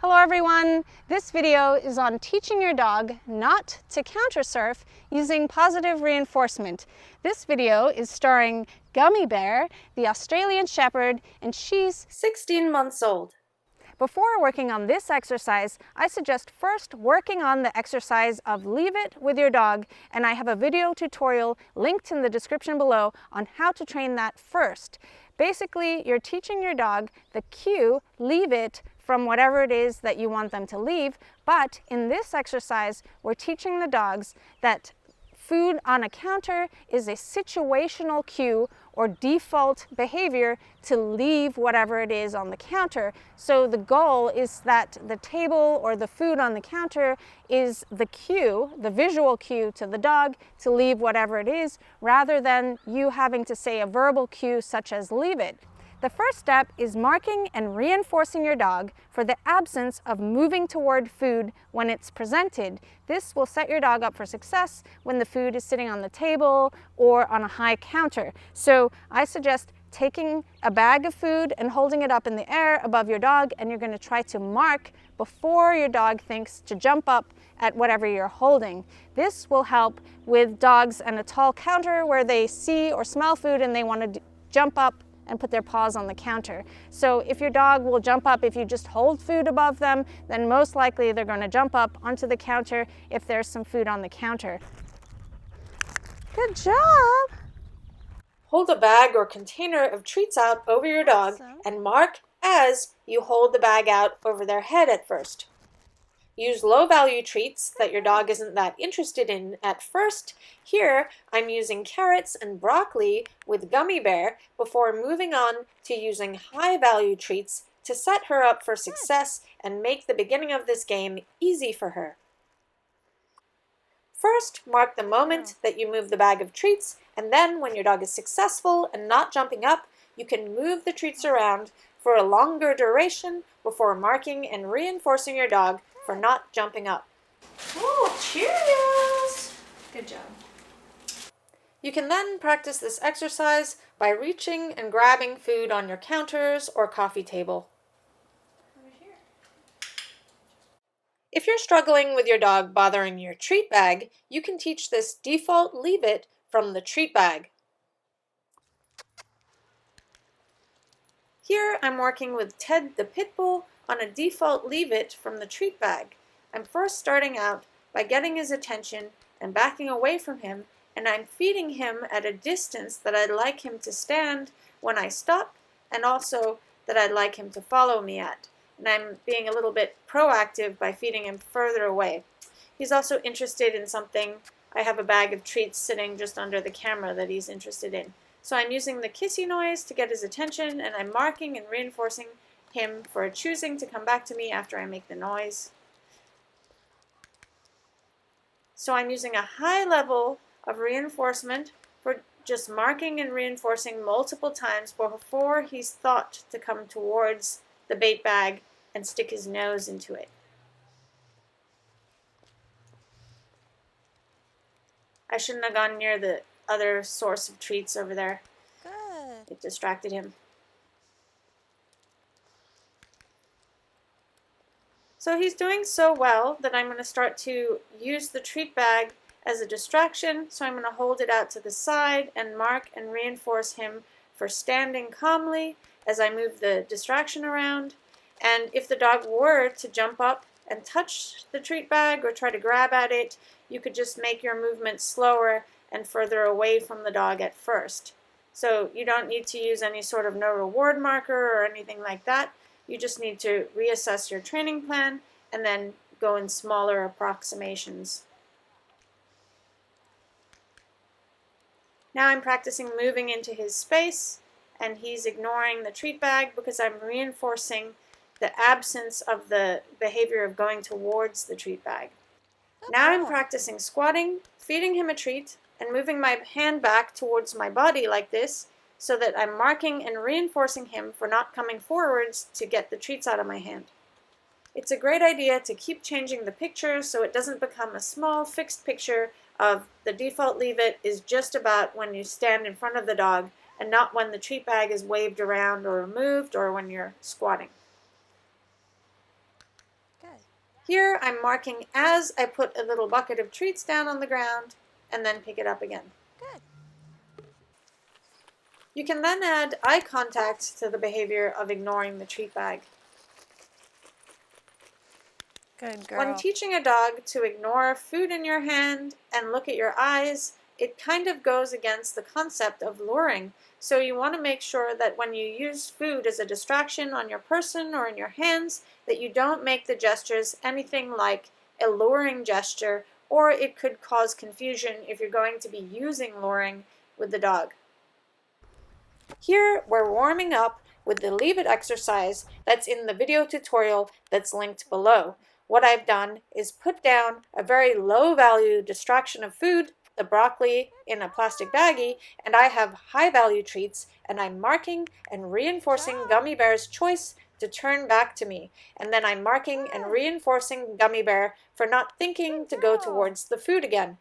Hello everyone! This video is on teaching your dog not to countersurf using positive reinforcement. This video is starring Gummy Bear, the Australian Shepherd, and she's 16 months old. Before working on this exercise, I suggest first working on the exercise of leave it with your dog, and I have a video tutorial linked in the description below on how to train that first. Basically, you're teaching your dog the cue, leave it, from whatever it is that you want them to leave, but in this exercise, we're teaching the dogs that food on a counter is a situational cue or default behavior to leave whatever it is on the counter. So the goal is that the table or the food on the counter is the cue, the visual cue to the dog to leave whatever it is, rather than you having to say a verbal cue such as leave it. The first step is marking and reinforcing your dog for the absence of moving toward food when it's presented. This will set your dog up for success when the food is sitting on the table or on a high counter. So I suggest taking a bag of food and holding it up in the air above your dog, and you're going to try to mark before your dog thinks to jump up at whatever you're holding. This will help with dogs on a tall counter where they see or smell food and they want to jump up and put their paws on the counter. So if your dog will jump up if you just hold food above them, then most likely they're going to jump up onto the counter if there's some food on the counter. Good job! Hold a bag or container of treats out over your dog and mark as you hold the bag out over their head at first. Use low-value treats that your dog isn't that interested in at first. Here, I'm using carrots and broccoli with Gummy Bear before moving on to using high-value treats to set her up for success and make the beginning of this game easy for her. First, mark the moment that you move the bag of treats, and then when your dog is successful and not jumping up, you can move the treats around for a longer duration before marking and reinforcing your dog for not jumping up. Oh, Cheerios! Good job. You can then practice this exercise by reaching and grabbing food on your counters or coffee table. Over here. If you're struggling with your dog bothering your treat bag, you can teach this default leave it from the treat bag. Here I'm working with Ted the Pit Bull on a default leave it from the treat bag. I'm first starting out by getting his attention and backing away from him, and I'm feeding him at a distance that I'd like him to stand when I stop, and also that I'd like him to follow me at. And I'm being a little bit proactive by feeding him further away. He's also interested in something. I have a bag of treats sitting just under the camera that he's interested in. So I'm using the kissy noise to get his attention, and I'm marking and reinforcing him for choosing to come back to me after I make the noise. So I'm using a high level of reinforcement for just marking and reinforcing multiple times before he's thought to come towards the bait bag and stick his nose into it. I shouldn't have gone near the other source of treats over there. Good. It distracted him. So he's doing so well that I'm going to start to use the treat bag as a distraction. So I'm going to hold it out to the side and mark and reinforce him for standing calmly as I move the distraction around. And if the dog were to jump up and touch the treat bag or try to grab at it, you could just make your movement slower and further away from the dog at first. So you don't need to use any sort of no reward marker or anything like that. You just need to reassess your training plan and then go in smaller approximations. Now I'm practicing moving into his space, and he's ignoring the treat bag because I'm reinforcing the absence of the behavior of going towards the treat bag. Now I'm practicing squatting, feeding him a treat, and moving my hand back towards my body like this, so that I'm marking and reinforcing him for not coming forwards to get the treats out of my hand. It's a great idea to keep changing the picture so it doesn't become a small fixed picture of the default leave it is just about when you stand in front of the dog and not when the treat bag is waved around or removed or when you're squatting. Good. Here I'm marking as I put a little bucket of treats down on the ground and then pick it up again. Good. You can then add eye contact to the behavior of ignoring the treat bag. Good girl. When teaching a dog to ignore food in your hand and look at your eyes, it kind of goes against the concept of luring. So you want to make sure that when you use food as a distraction on your person or in your hands, that you don't make the gestures anything like a luring gesture, or it could cause confusion if you're going to be using luring with the dog. Here we're warming up with the Leave It exercise that's in the video tutorial that's linked below. What I've done is put down a very low value distraction of food, the broccoli in a plastic baggie, and I have high value treats, and I'm marking and reinforcing Gummy Bear's choice to turn back to me. And then I'm marking and reinforcing Gummy Bear for not thinking to go towards the food again.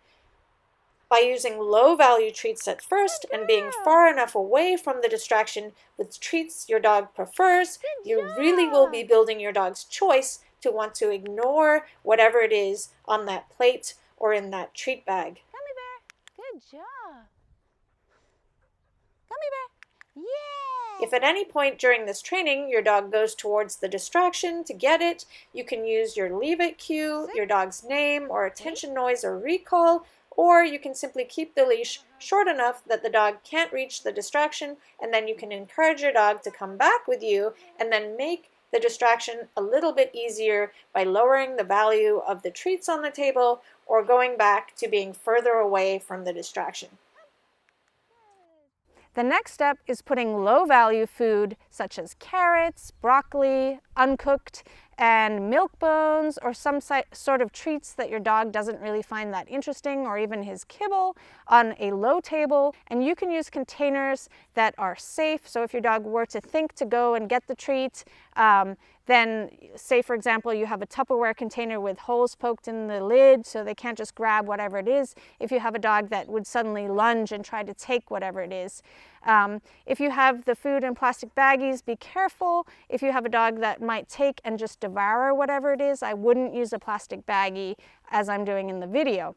By using low value treats at first and being far enough away from the distraction with treats your dog prefers, you really will be building your dog's choice to want to ignore whatever it is on that plate or in that treat bag. Gummy Bear, good job. Gummy Bear, yeah. If at any point during this training your dog goes towards the distraction to get it, you can use your Leave It cue, your dog's name or attention noise or recall, or you can simply keep the leash short enough that the dog can't reach the distraction, and then you can encourage your dog to come back with you and then make the distraction a little bit easier by lowering the value of the treats on the table or going back to being further away from the distraction. The next step is putting low-value food such as carrots, broccoli, uncooked, and milk bones, or some sort of treats that your dog doesn't really find that interesting, or even his kibble, on a low table. And you can use containers that are safe. So if your dog were to think to go and get the treat, then say for example you have a Tupperware container with holes poked in the lid so they can't just grab whatever it is if you have a dog that would suddenly lunge and try to take whatever it is. If you have the food in plastic baggies, be careful. If you have a dog that might take and just devour whatever it is, I wouldn't use a plastic baggie as I'm doing in the video.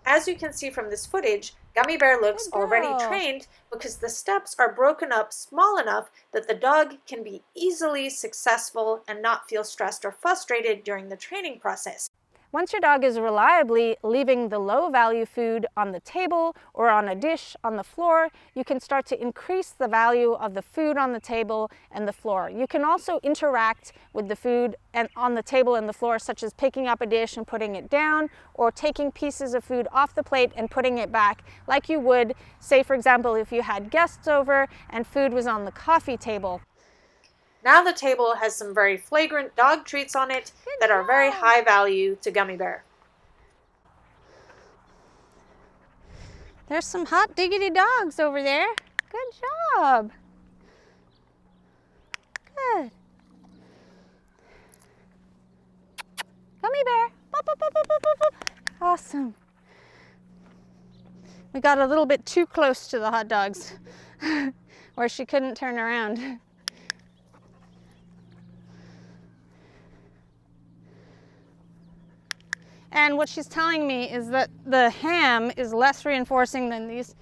As you can see from this footage, Gummy Bear looks already trained because the steps are broken up small enough that the dog can be easily successful and not feel stressed or frustrated during the training process. Once your dog is reliably leaving the low-value food on the table or on a dish on the floor, you can start to increase the value of the food on the table and the floor. You can also interact with the food and on the table and the floor, such as picking up a dish and putting it down, or taking pieces of food off the plate and putting it back, like you would, say for example, if you had guests over and food was on the coffee table. Now the table has some very flagrant dog treats on it that are very high value to Gummy Bear. There's some hot diggity dogs over there. Good job. Good. Gummy Bear. Bop, bop, bop, bop, bop, bop, bop. Awesome. We got a little bit too close to the hot dogs where she couldn't turn around. And what she's telling me is that the ham is less reinforcing than these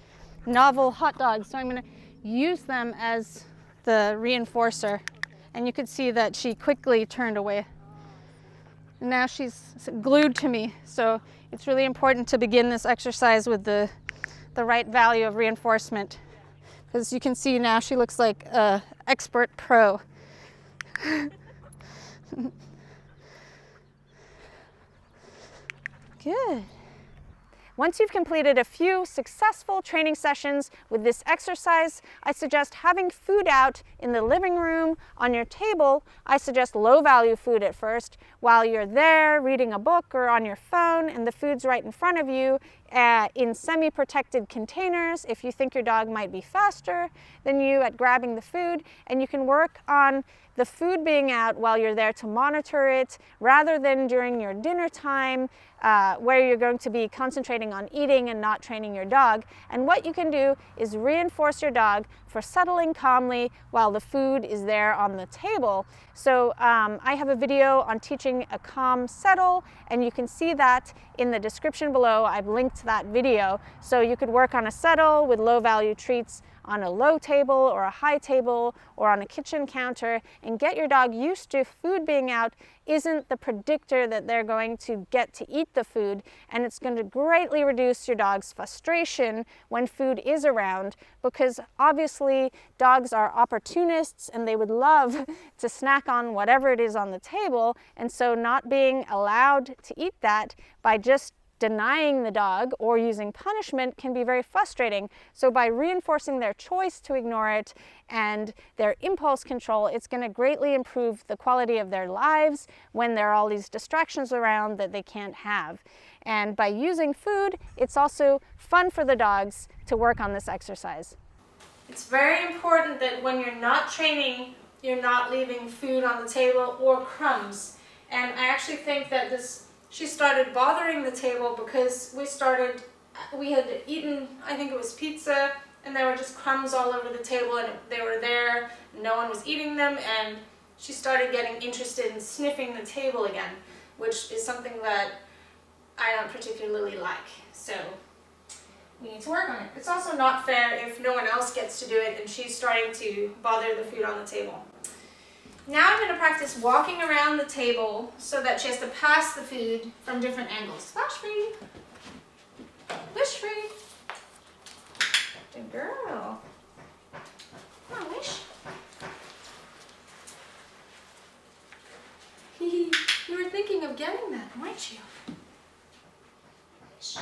novel hot dogs. So I'm going to use them as the reinforcer. And you could see that she quickly turned away. And now she's glued to me. So it's really important to begin this exercise with the right value of reinforcement. Because you can see now she looks like an expert pro. Good. Once you've completed a few successful training sessions with this exercise, I suggest having food out in the living room on your table. I suggest low-value food at first while you're there reading a book or on your phone and the food's right in front of you in semi-protected containers if you think your dog might be faster than you at grabbing the food, and you can work on the food being out while you're there to monitor it, rather than during your dinner time, where you're going to be concentrating on eating and not training your dog. And what you can do is reinforce your dog for settling calmly while the food is there on the table. So I have a video on teaching a calm settle, and you can see that in the description below. I've linked that video. So you could work on a settle with low value treats on a low table or a high table or on a kitchen counter, and get your dog used to food being out isn't the predictor that they're going to get to eat the food, and it's going to greatly reduce your dog's frustration when food is around, because obviously dogs are opportunists and they would love to snack on whatever it is on the table, and so not being allowed to eat that by just denying the dog or using punishment can be very frustrating. So by reinforcing their choice to ignore it and their impulse control, it's going to greatly improve the quality of their lives when there are all these distractions around that they can't have. And by using food, it's also fun for the dogs to work on this exercise. It's very important that when you're not training, you're not leaving food on the table or crumbs. And I actually think that she started bothering the table because we had eaten, I think it was pizza, and there were just crumbs all over the table, and they were there, no one was eating them, and she started getting interested in sniffing the table again, which is something that I don't particularly like. So we need to work on it. It's also not fair if no one else gets to do it and she's starting to bother the food on the table. Now I'm going to practice walking around the table so that she has to pass the food from different angles. Splash free. Wish free. Good girl. Come on, Wish. You were thinking of getting that, weren't you? Wish.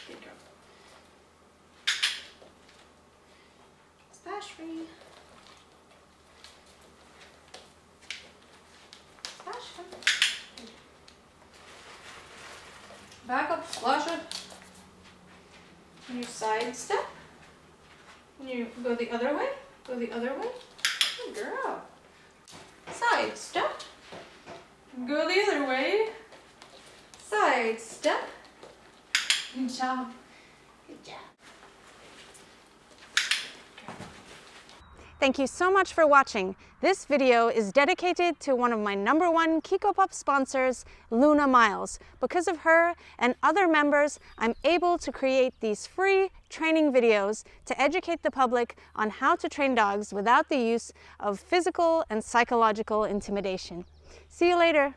Good girl. Splash free. Splash free. Back up, splash it. When you side step. When you go the other way, go the other way. Good girl. Side step. Go the other way. Side step. Good job. Good job. Thank you so much for watching. This video is dedicated to one of my #1 Kiko Pup sponsors, Luna Miles. Because of her and other members, I'm able to create these free training videos to educate the public on how to train dogs without the use of physical and psychological intimidation. See you later.